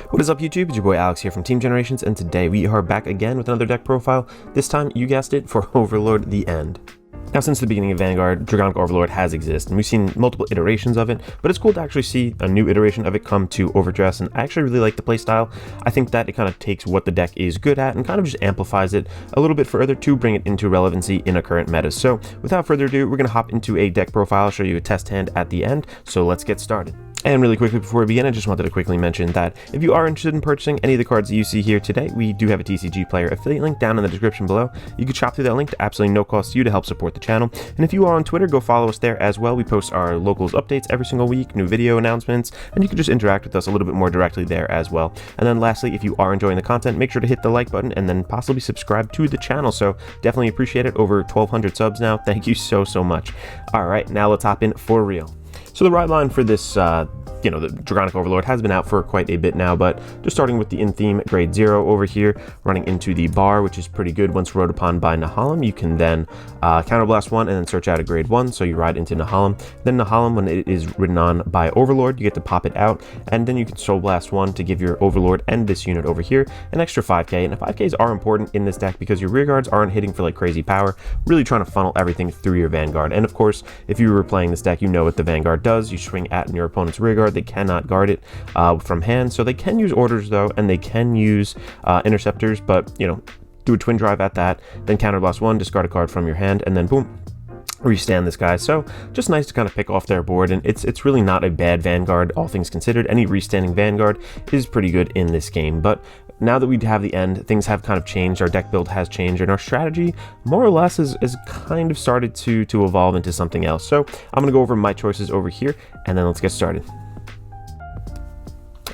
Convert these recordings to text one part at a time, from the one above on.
What is up, YouTube? It's your boy Alex here from Team Generations, and today we are back again with another deck profile. This time, you guessed it, for Overlord the End. Now, since the beginning of Vanguard, Dragonic Overlord has existed, and we've seen multiple iterations of it, but it's cool to actually see a new iteration of it come to Overdress, and I actually really like the playstyle. I think that it kind of takes what the deck is good at and kind of just amplifies it a little bit further to bring it into relevancy in a current meta. So, without further ado, we're going to hop into a deck profile. I'll show you a test hand at the end, so let's get started. And really quickly before we begin, I just wanted to quickly mention that if you are interested in purchasing any of the cards that you see here today, we do have a TCG player affiliate link down in the description below. You can shop through that link to absolutely no cost to you to help support the channel. And if you are on Twitter, go follow us there as well. We post our locals updates every single week, new video announcements, and you can just interact with us a little bit more directly there as well. And then lastly, if you are enjoying the content, make sure to hit the like button and then possibly subscribe to the channel. So definitely appreciate it. Over 1,200 subs now. Thank you so much. All right, now let's hop in for real. So the ride line for this, the Dragonic Overlord has been out for quite a bit now, but just starting with the in-theme grade 0 over here, running into the bar, which is pretty good. Once rode upon by Nahalem, you can then counterblast 1 and then search out a grade 1, so you ride into Nahalem. Then Nahalem, when it is ridden on by Overlord, you get to pop it out, and then you can Soul Blast 1 to give your Overlord and this unit over here an extra 5k, and the 5ks are important in this deck because your rear guards aren't hitting for like crazy power, really trying to funnel everything through your Vanguard. And of course, if you were playing this deck, you know what the Vanguard does. You swing at your opponent's rear guard. They cannot guard it from hand, so they can use orders though, and they can use interceptors, but do a twin drive at that, then counterblast 1, discard a card from your hand, and then boom, restand this guy. So just nice to kind of pick off their board, and it's really not a bad Vanguard, all things considered. Any restanding Vanguard is pretty good in this game, but now that we have the end, things have kind of changed. Our deck build has changed, and our strategy more or less is kind of started to evolve into something else. So I'm going to go over my choices over here, and then let's get started.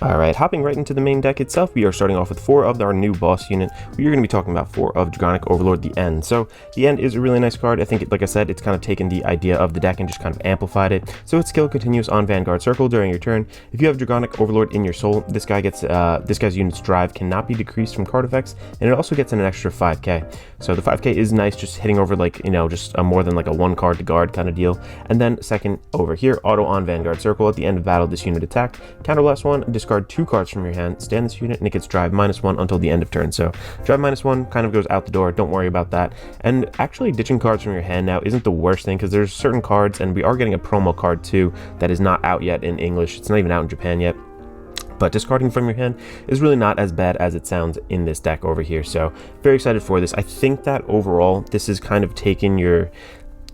Alright, hopping right into the main deck itself, we are starting off with 4 of our new boss unit. We are going to be talking about 4 of Dragonic Overlord the End. So the End is a really nice card. I think, like I said, it's kind of taken the idea of the deck and just kind of amplified it. So its skill continues on Vanguard Circle during your turn. If you have Dragonic Overlord in your soul, this guy's unit's drive cannot be decreased from card effects, and it also gets an extra 5k. So the 5k is nice, just hitting over like, just a more than like a 1 card to guard kind of deal. And then second over here, auto on Vanguard Circle. At the end of battle, this unit attacked, counterblast 1, discard 2 cards from your hand, stand this unit, and it gets drive -1 until the end of turn. So drive -1 kind of goes out the door, don't worry about that. And actually ditching cards from your hand now isn't the worst thing, because there's certain cards, and we are getting a promo card too that is not out yet in English. It's not even out in Japan yet. But discarding from your hand is really not as bad as it sounds in this deck over here. So very excited for this. I think that overall this is kind of taking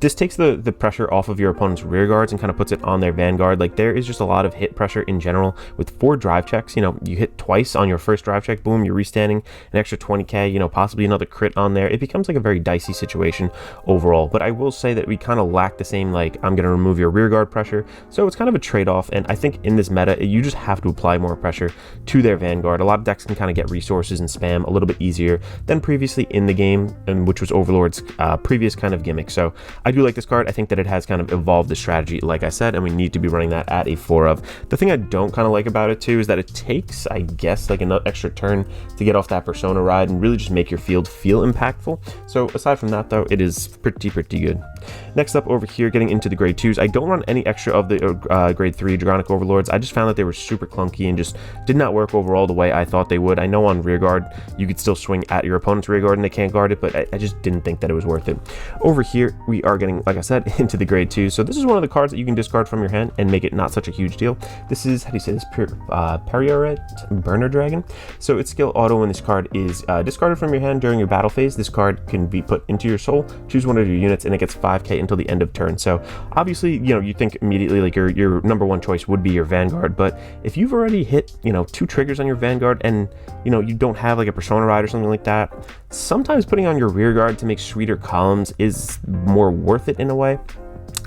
this takes the pressure off of your opponent's rear guards and kind of puts it on their Vanguard. Like, there is just a lot of hit pressure in general with 4 drive checks. You hit twice on your first drive check, boom, you're restanding an extra 20k, possibly another crit on there. It becomes like a very dicey situation overall. But I will say that we kind of lack the same, like, I'm going to remove your rear guard pressure. So it's kind of a trade-off, and I think in this meta, you just have to apply more pressure to their Vanguard. A lot of decks can kind of get resources and spam a little bit easier than previously in the game, which was Overlord's previous kind of gimmick. So I do like this card. I think that it has kind of evolved the strategy, like I said, and we need to be running that at a 4 of. The thing I don't kind of like about it too is that it takes, I guess, like an extra turn to get off that persona ride and really just make your field feel impactful. So aside from that though, it is pretty good. Next up over here, getting into the grade 2s, I don't run any extra of the grade 3 Dragonic Overlords. I just found that they were super clunky and just did not work overall the way I thought they would. I know on rear guard you could still swing at your opponent's rear guard and they can't guard it, but I just didn't think that it was worth it. Over here we are getting, like I said, into the grade 2. So this is one of the cards that you can discard from your hand and make it not such a huge deal. This is, how do you say this, Perioret Burner Dragon. So its skill auto when this card is discarded from your hand during your battle phase, this card can be put into your soul, choose one of your units, and it gets 5k until the end of turn. So obviously, you think immediately like your number 1 choice would be your Vanguard, but if you've already hit 2 triggers on your Vanguard and you don't have like a persona ride or something like that, sometimes putting on your rear guard to make sweeter columns is more worth it in a way.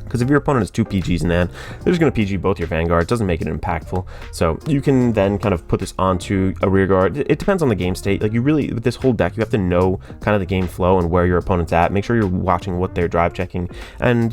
Because if your opponent has 2 PGs in hand, they're just going to PG both your Vanguard. It doesn't make it impactful. So you can then kind of put this onto a rear guard. It depends on the game state. Like, you really, with this whole deck, you have to know kind of the game flow and where your opponent's at. Make sure you're watching what they're drive checking and,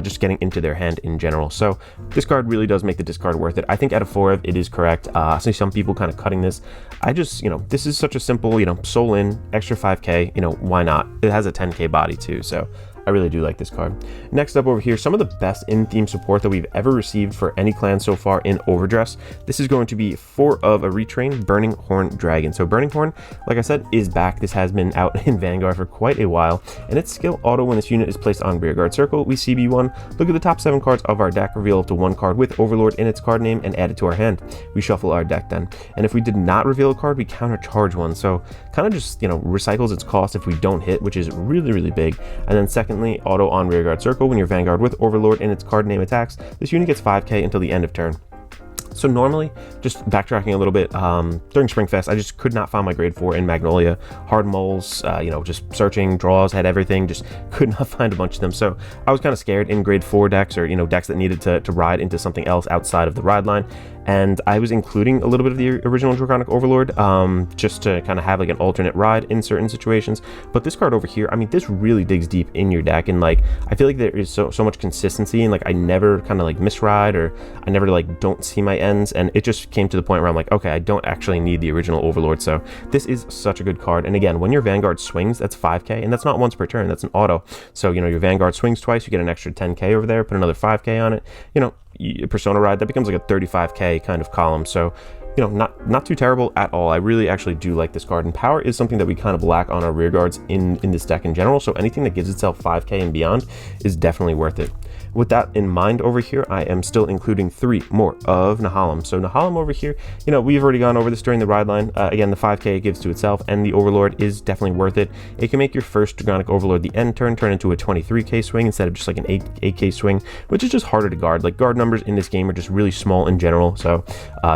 just getting into their hand in general. So this card really does make the discard worth it. I think at a 4 it is correct. I see some people kind of cutting this. I just, this is such a simple, soul in, extra 5k, why not? It has a 10k body too. So I really do like this card. Next up over here, some of the best in-theme support that we've ever received for any clan so far in Overdress. This is going to be 4 of a retrain Burning Horn Dragon. So Burning Horn, like I said, is back. This has been out in Vanguard for quite a while, and its skill auto when this unit is placed on rearguard circle. We CB1, look at the top 7 cards of our deck, reveal up to 1 card with Overlord in its card name, and add it to our hand. We shuffle our deck then. And if we did not reveal a card, we countercharge one. So kind of just, you know, recycles its cost if we don't hit, which is really, really big. And then secondly, auto on rearguard circle. When your Vanguard with Overlord in its card name attacks, this unit gets 5k until the end of turn. So normally, just backtracking a little bit, during Springfest, I just could not find my grade 4 in Magnolia. Hard moles, you know, just searching, draws, had everything, just could not find a bunch of them. So I was kind of scared in grade 4 decks, or, you know, decks that needed to ride into something else outside of the ride line. And I was including a little bit of the original Dragonic Overlord, just to kind of have like an alternate ride in certain situations. But this card over here, I mean, this really digs deep in your deck, and like I feel like there is so much consistency, and like I never kind of like misride, or I never like don't see my ends, and it just came to the point where I'm like, okay, I don't actually need the original Overlord. So this is such a good card. And again, when your Vanguard swings, that's 5k, and that's not once per turn, that's an auto. So, you know, your Vanguard swings twice, you get an extra 10k over there, put another 5k on it, you know, Persona ride, that becomes like a 35k kind of column. So, you know, not too terrible at all. I really actually do like this card, and power is something that we kind of lack on our rear guards in this deck in general. So anything that gives itself 5k and beyond is definitely worth it. With that in mind over here, I am still including 3 more of Nahalem. So Nahalem over here, you know, we've already gone over this during the ride line. Again, the 5k it gives to itself, and the Overlord is definitely worth it. It can make your first Dragonic Overlord the end turn into a 23k swing instead of just like an 8k swing, which is just harder to guard. Like, guard numbers in this game are just really small in general. So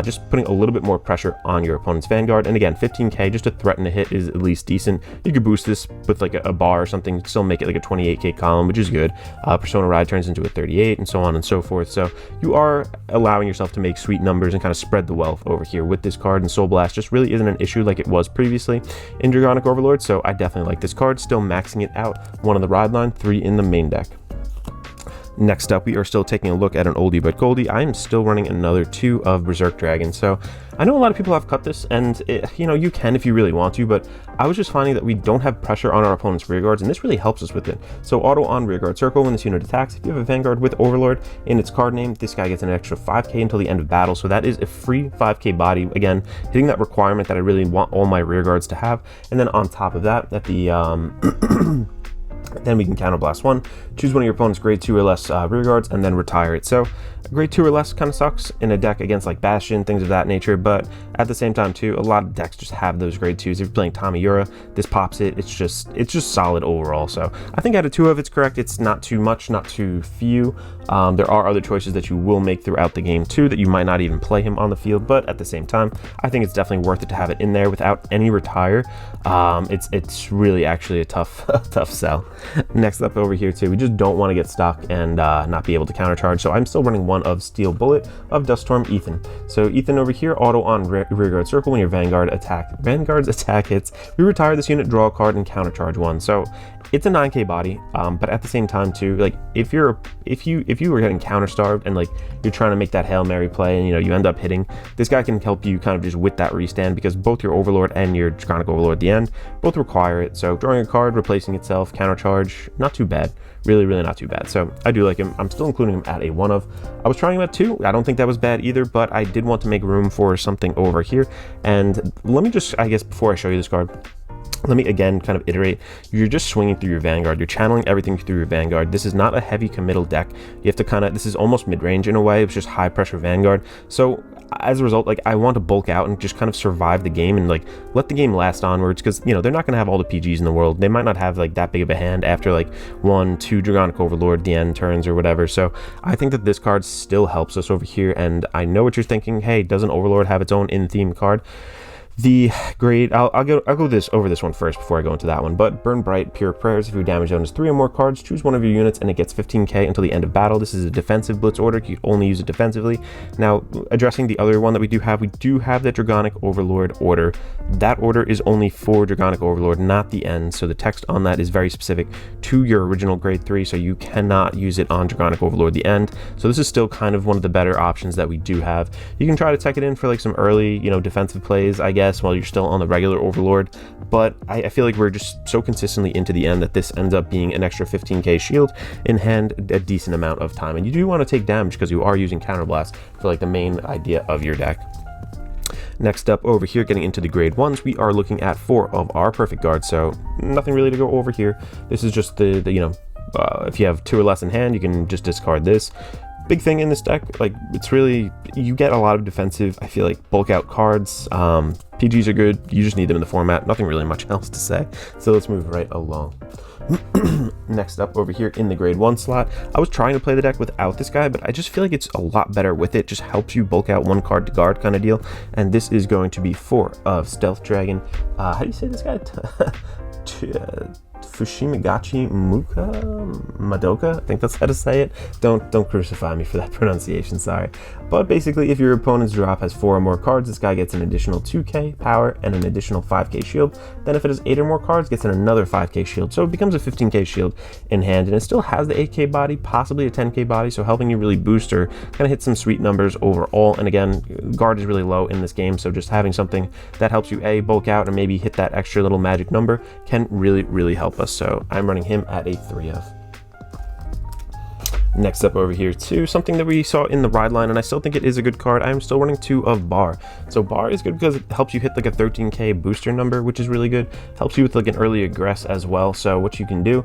just putting a little bit more pressure on your opponent's Vanguard. And again, 15k just to threaten a hit is at least decent. You could boost this with like a bar or something, still make it like a 28k column, which is good. Persona ride turns into a 38, and so on and so forth. So you are allowing yourself to make sweet numbers and kind of spread the wealth over here with this card, and Soul Blast just really isn't an issue like it was previously in Dragonic Overlord. So I definitely like this card, still maxing it out, 1 on the ride line, 3 in the main deck. Next up, we are still taking a look at an oldie but goldie. I am still running another 2 of Berserk Dragon. So I know a lot of people have cut this, and you know, you can if you really want to, but I was just finding that we don't have pressure on our opponent's rearguards, and this really helps us with it. So auto on rearguard circle when this unit attacks. If you have a Vanguard with Overlord in its card name, this guy gets an extra 5k until the end of battle. So that is a free 5k body, again hitting that requirement that I really want all my rearguards to have. And then on top of that, at the then we can counterblast 1, choose one of your opponent's grade 2 or less rearguards, and then retire it. So grade 2 or less kind of sucks in a deck against like Bastion, things of that nature, but at the same time too, a lot of decks just have those grade 2s. If you're playing Tamiyura, this pops it. It's just solid overall. So I think out of 2 of it's correct. It's not too much, not too few. There are other choices that you will make throughout the game too, that you might not even play him on the field, but at the same time, I think it's definitely worth it to have it in there without any retire. It's really actually a tough sell. Next up over here too, we just don't want to get stuck and not be able to countercharge. So I'm still running 1 of Steel Bullet of Dust Storm Ethan. So Ethan over here, auto on rearguard circle when your Vanguard's attack hits. We retire this unit, draw a card, and countercharge 1. So it's a 9k body, but at the same time too, like if you were getting counter starved and like you're trying to make that Hail Mary play, and you know you end up hitting, this guy can help you kind of just with that restand, because both your Overlord and your Dragonic Overlord at the end both require it. So drawing a card, replacing itself, countercharge, not too bad. Really not too bad. So I do like him. I'm still including him at a 1 of. I was trying him at 2. I don't think that was bad either, but I did want to make room for something over here. And let me just, I guess before I show you this card, let me again kind of iterate. You're just swinging through your Vanguard. You're channeling everything through your Vanguard. This is not a heavy committal deck. You have to kind of, this is almost mid-range in a way. It's just high pressure Vanguard. So as a result, like I want to bulk out and just kind of survive the game and like let the game last onwards, because you know they're not going to have all the PGs in the world. They might not have like that big of a hand after like 1, 2 Dragonic Overlord the end turns or whatever. So I think that this card still helps us over here. And I know what you're thinking. Hey, doesn't Overlord have its own in-theme card? The grade, I'll go over this one first before I go into that one. But Burn Bright, Pure Prayers. If your damage zone is 3 or more cards, choose one of your units and it gets 15k until the end of battle. This is a defensive blitz order. You can only use it defensively. Now, addressing the other one that we do have the Dragonic Overlord order. That order is only for Dragonic Overlord, not the end. So the text on that is very specific to your original grade 3. So you cannot use it on Dragonic Overlord the end. So this is still kind of one of the better options that we do have. You can try to tech it in for like some early, you know, defensive plays, I guess. guess, while you're still on the regular Overlord. But I feel like we're just so consistently into the end that this ends up being an extra 15k shield in hand a decent amount of time. And you do want to take damage because you are using counterblast for like the main idea of your deck. Next up over here, getting into the grade 1s, we are looking at 4 of our perfect guards, so nothing really to go over here. This is just the you know, if you have 2 or less in hand, you can just discard this. Big thing in this deck, like, it's really, you get a lot of defensive, I feel like, bulk out cards. PGs are good, you just need them in the format, nothing really much else to say, so let's move right along. Next up over here in the grade 1 slot, I was trying to play the deck without this guy, but I just feel like it's a lot better with it. Just helps you bulk out 1 card to guard kind of deal. And this is going to be 4 of Stealth Dragon. How do you say this guy? Fushimagachi Madoka, I think that's how to say it. Don't crucify me for that pronunciation, sorry. But basically, if your opponent's drop has 4 or more cards, this guy gets an additional 2k power and an additional 5k shield. Then if it has 8 or more cards, gets another 5k shield. So it becomes a 15k shield in hand, and it still has the 8k body, possibly a 10k body, so helping you really boost or kind of hit some sweet numbers overall. And again, guard is really low in this game, so just having something that helps you bulk out and maybe hit that extra little magic number can really help us. So I'm running him at a 3 of. Next up over here too, something that we saw in the ride line, and I still think it is a good card. I'm still running 2 of Bar. So Bar is good because it helps you hit like a 13k booster number, which is really good. Helps you with like an early aggress as well. So what you can do,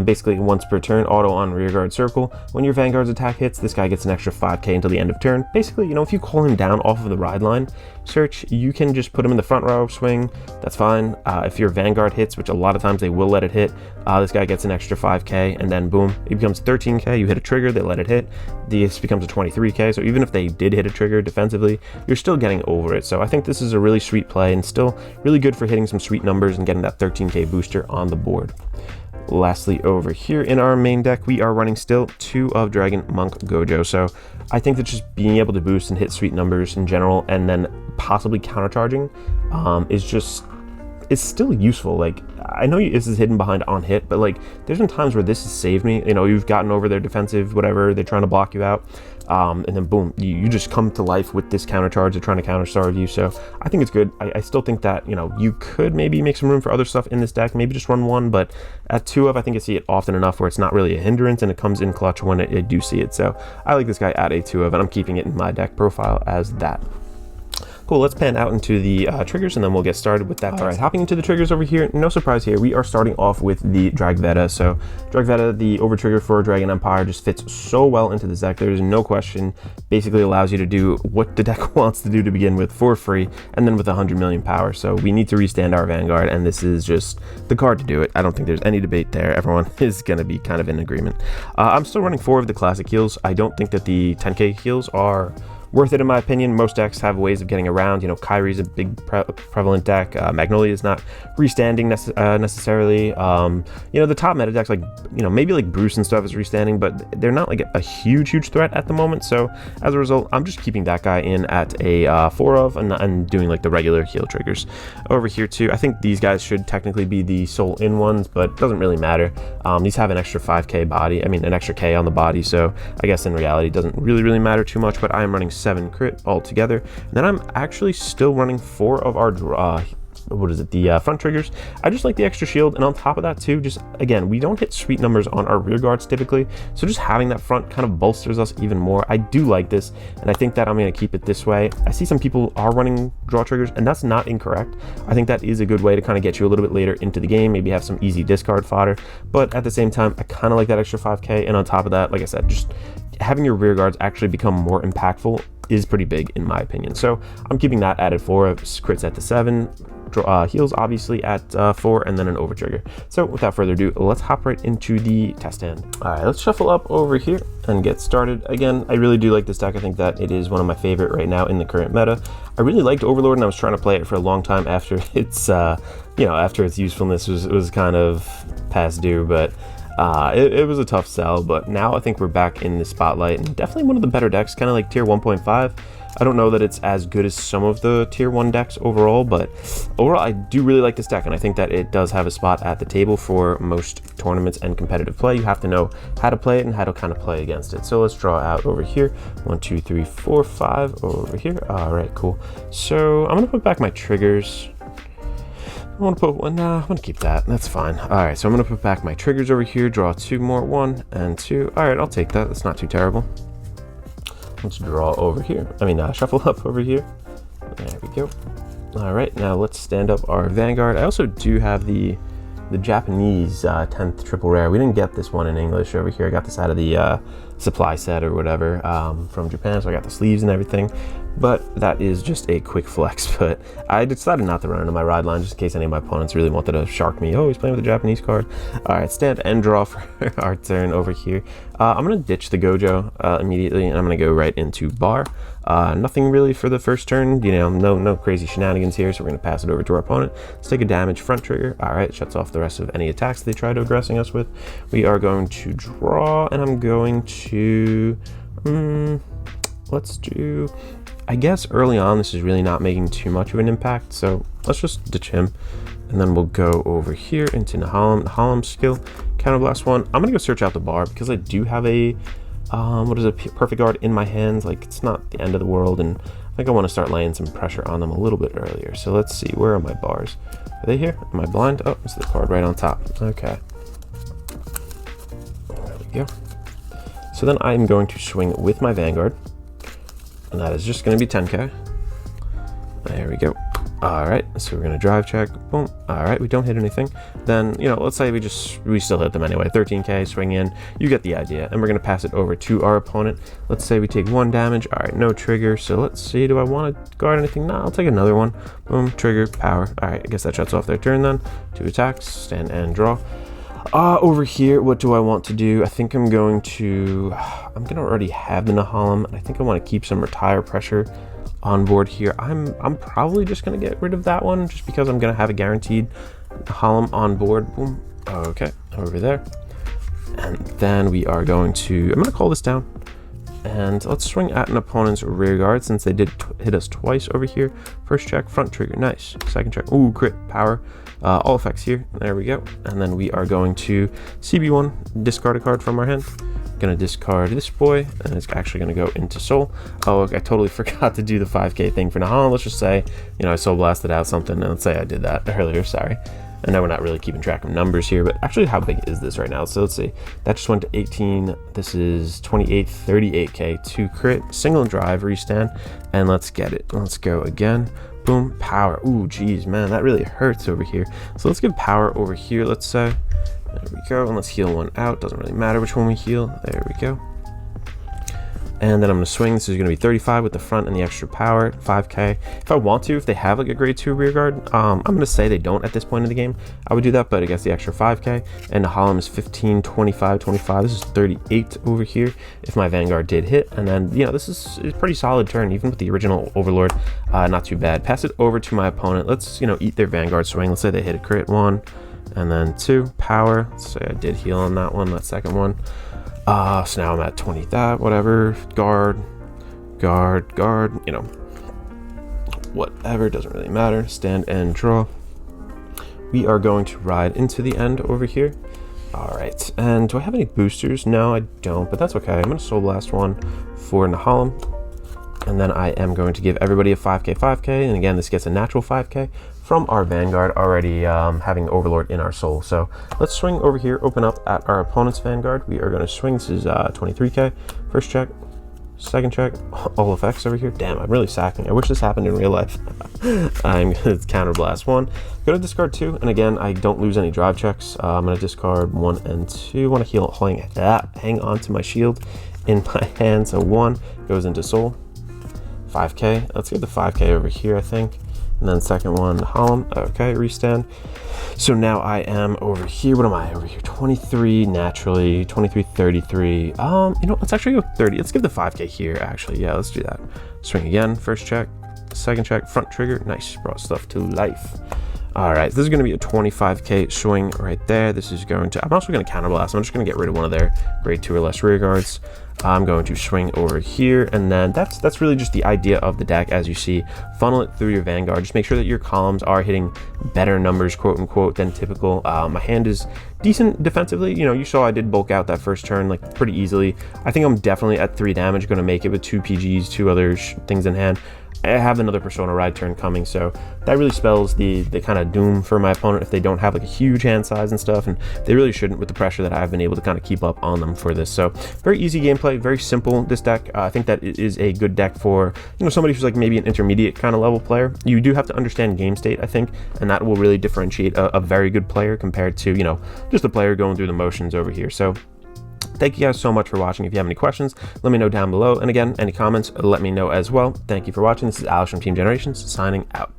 basically once per turn, auto on rearguard circle. When your Vanguard's attack hits, this guy gets an extra 5k until the end of turn. Basically, you know, if you call him down off of the ride line search, you can just put him in the front row swing. That's fine. If your Vanguard hits, which a lot of times they will let it hit, this guy gets an extra 5k, and then boom, it becomes 13k. You hit a trigger, they let it hit, this becomes a 23k. So even if they did hit a trigger defensively, you're still getting over it. So I think this is a really sweet play and still really good for hitting some sweet numbers and getting that 13k booster on the board. Lastly, over here in our main deck, we are running still 2 of Dragon Monk Gojo. So I think that just being able to boost and hit sweet numbers in general, and then possibly countercharging, is still useful. Like, I know this is hidden behind on hit, but like there's been times where this has saved me. You know, you've gotten over their defensive, whatever, they're trying to block you out, and then boom, you just come to life with this countercharge. They're trying to counterstarve you. So I think it's good. I still think that, you know, you could maybe make some room for other stuff in this deck, maybe just run 1, but at 2 of, I think I see it often enough where it's not really a hindrance and it comes in clutch when I do see it. So I like this guy at a 2 of, and I'm keeping it in my deck profile as that. Cool, let's pan out into the triggers and then we'll get started with that. All right, hopping into the triggers over here, no surprise here, we are starting off with the Dragveta. So Dragveta, the over trigger for Dragon Empire, just fits so well into this deck. There is no question. Basically allows you to do what the deck wants to do to begin with for free, and then with 100 million power. So we need to restand our Vanguard, and this is just the card to do it. I don't think there's any debate there. Everyone is going to be kind of in agreement. I'm still running 4 of the classic heals. I don't think that the 10k heals are worth it in my opinion. Most decks have ways of getting around. You know, Kyrie's a big prevalent deck. Magnolia is not restanding necessarily. You know, the top meta decks, like, you know, maybe like Bruce and stuff is restanding, but they're not like a huge threat at the moment. So as a result, I'm just keeping that guy in at a 4 of and doing like the regular heal triggers. Over here too, I think these guys should technically be the soul in ones, but it doesn't really matter. These have an extra 5k body, I mean an extra k on the body, so I guess in reality it doesn't really matter too much. But I am running 7 crit altogether, and then I'm actually still running 4 of our the front triggers. I just like the extra shield, and on top of that too, just again, we don't hit sweet numbers on our rear guards typically, so just having that front kind of bolsters us even more. I do like this, and I think that I'm going to keep it this way. I see some people are running draw triggers, and that's not incorrect. I think that is a good way to kind of get you a little bit later into the game, maybe have some easy discard fodder, but at the same time, I kind of like that extra 5k, and on top of that, like I said, just having your rear guards actually become more impactful is pretty big in my opinion. So I'm keeping that at 4, crits at the 7, heals obviously at 4, and then an over trigger. So without further ado, let's hop right into the test hand. All right, let's shuffle up over here and get started. Again, I really do like this deck. I think that it is one of my favorite right now in the current meta. I really liked Overlord, and I was trying to play it for a long time after its you know, after its usefulness was kind of past due, but It was a tough sell, but now I think we're back in the spotlight and definitely one of the better decks, kind of like tier 1.5. I don't know that it's as good as some of the tier 1 decks overall, but overall I do really like this deck, and I think that it does have a spot at the table for most tournaments and competitive play. You have to know how to play it and how to kind of play against it. So let's draw out over here. 1, 2, 3, 4, 5 over here. All right, cool. So I'm gonna put back my triggers. I want to put one, I'm gonna keep that, that's fine. All right, so I'm gonna put back my triggers over here, draw 2 more, 1 and 2. All right, I'll take that, that's not too terrible. Let's draw over here. Shuffle up over here. There we go. All right, now let's stand up our Vanguard. I also do have the Japanese 10th triple rare. We didn't get this one in English over here. I got this out of the supply set or whatever from Japan, so I got the sleeves and everything. But that is just a quick flex. But I decided not to run into my ride line just in case any of my opponents really wanted to shark me. Oh, he's playing with a Japanese card. All right, stand and draw for our turn over here. I'm gonna ditch the Gojo immediately, and I'm gonna go right into bar. Nothing really for the first turn, you know, no crazy shenanigans here, so we're gonna pass it over to our opponent. Let's take a damage front trigger. All right, shuts off the rest of any attacks they try to aggressing us with. We are going to draw, and I'm going to, let's do, I guess early on this is really not making too much of an impact, so let's just ditch him. And then we'll go over here into Nahalem skill, counterblast 1. I'm gonna go search out the bar because I do have a perfect guard in my hands. Like, it's not the end of the world, and I think I want to start laying some pressure on them a little bit earlier. So let's see, where are my bars? Are they here? Am I blind? Oh, it's the card right on top. Okay. There we go. So then I'm going to swing with my Vanguard, and that is just going to be 10k. There we go. All right, so we're gonna drive check, boom. All right, we don't hit anything. Then, you know, let's say we still hit them anyway. 13k, swing in, you get the idea. And we're gonna pass it over to our opponent. Let's say we take 1 damage. All right, no trigger. So let's see, do I want to guard anything? No, I'll take another one. Boom, trigger, power. All right, I guess that shuts off their turn then. 2 attacks, stand and draw. Over here, what do I want to do? I think I'm gonna already have the Nahalem, and I think I want to keep some retire pressure on board here. I'm probably just gonna get rid of that one just because I'm gonna have a guaranteed Nahalem on board. Boom. Okay, over there. And then we are going to, I'm gonna call this down, and let's swing at an opponent's rear guard since they did hit us twice over here. First check, front trigger, nice. Second check, ooh, crit, power. All effects here, there we go. And then we are going to CB1, discard a card from our hand. Gonna discard this boy, and it's actually gonna go into soul. Oh, I totally forgot to do the 5k thing for Nahalem. Let's just say, you know, I soul blasted out something, and let's say I did that earlier, sorry. I know we're not really keeping track of numbers here, but actually how big is this right now? So let's see, that just went to 18, this is 28, 38k, 2 crit, single drive, restand, and let's get it. Let's go again. Boom, power. Ooh, geez, man, that really hurts over here. So let's give power over here, let's say. There we go, and let's heal 1 out. Doesn't really matter which one we heal. There we go. And then I'm gonna swing. This is gonna be 35 with the front and the extra power, 5k. If I want to, if they have like a grade 2 rear guard, I'm gonna say they don't at this point in the game. I would do that, but I guess the extra 5k. And Nahalem is 15, 25, 25. This is 38 over here if my Vanguard did hit. And then, you know, this is a pretty solid turn, even with the original Overlord. Not too bad. Pass it over to my opponent. Let's, you know, eat their Vanguard swing. Let's say they hit a crit 1. And then 2, power. Let's say I did heal on that one, that second one. So now I'm at 20, that, whatever. Guard, you know, whatever, doesn't really matter. Stand and draw. We are going to ride into the end over here. All right, and do I have any boosters? No, I don't, but that's okay. I'm gonna soul blast 1 for Nahalem. And then I am going to give everybody a 5k, and again, this gets a natural 5k from our Vanguard already having Overlord in our soul. So let's swing over here, open up at our opponent's Vanguard. We are going to swing. This is 23k. First check, second check, all effects over here. Damn, I'm really sacking. I wish this happened in real life. I'm going to counterblast 1. Going to discard 2, and again, I don't lose any drive checks. I'm going to discard 1 and 2. Want to heal, hang on to my shield in my hand. So 1 goes into soul. 5k. Let's get the 5k over here, I think. And then second one, Nahalem. Okay, restand. So now I am over here. What am I over here? 23 naturally, 23, 33. You know, let's actually go 30. Let's give the 5k here, actually. Yeah, let's do that. Swing again. First check, second check, front trigger. Nice, brought stuff to life. All right, this is going to be a 25k swing right there. This is going to, I'm also going to counterblast. I'm just going to get rid of one of their grade 2 or less rear guards. I'm going to swing over here, and then that's really just the idea of the deck. As you see, funnel it through your Vanguard. Just make sure that your columns are hitting better numbers, quote unquote, than typical. My hand is decent defensively. You know, you saw I did bulk out that first turn like pretty easily. I think I'm definitely at 3 damage, going to make it with 2 PGs, 2 other things in hand. I have another Persona Ride turn coming, so that really spells the kind of doom for my opponent if they don't have like a huge hand size and stuff, and they really shouldn't with the pressure that I've been able to kind of keep up on them for this. So very easy gameplay, very simple, this deck. I think that it is a good deck for, you know, somebody who's like maybe an intermediate kind of level player. You do have to understand game state, I think, and that will really differentiate a very good player compared to, you know, just a player going through the motions over here. So thank you guys so much for watching. If you have any questions, let me know down below. And again, any comments, let me know as well. Thank you for watching. This is Alex from Team Generations, signing out.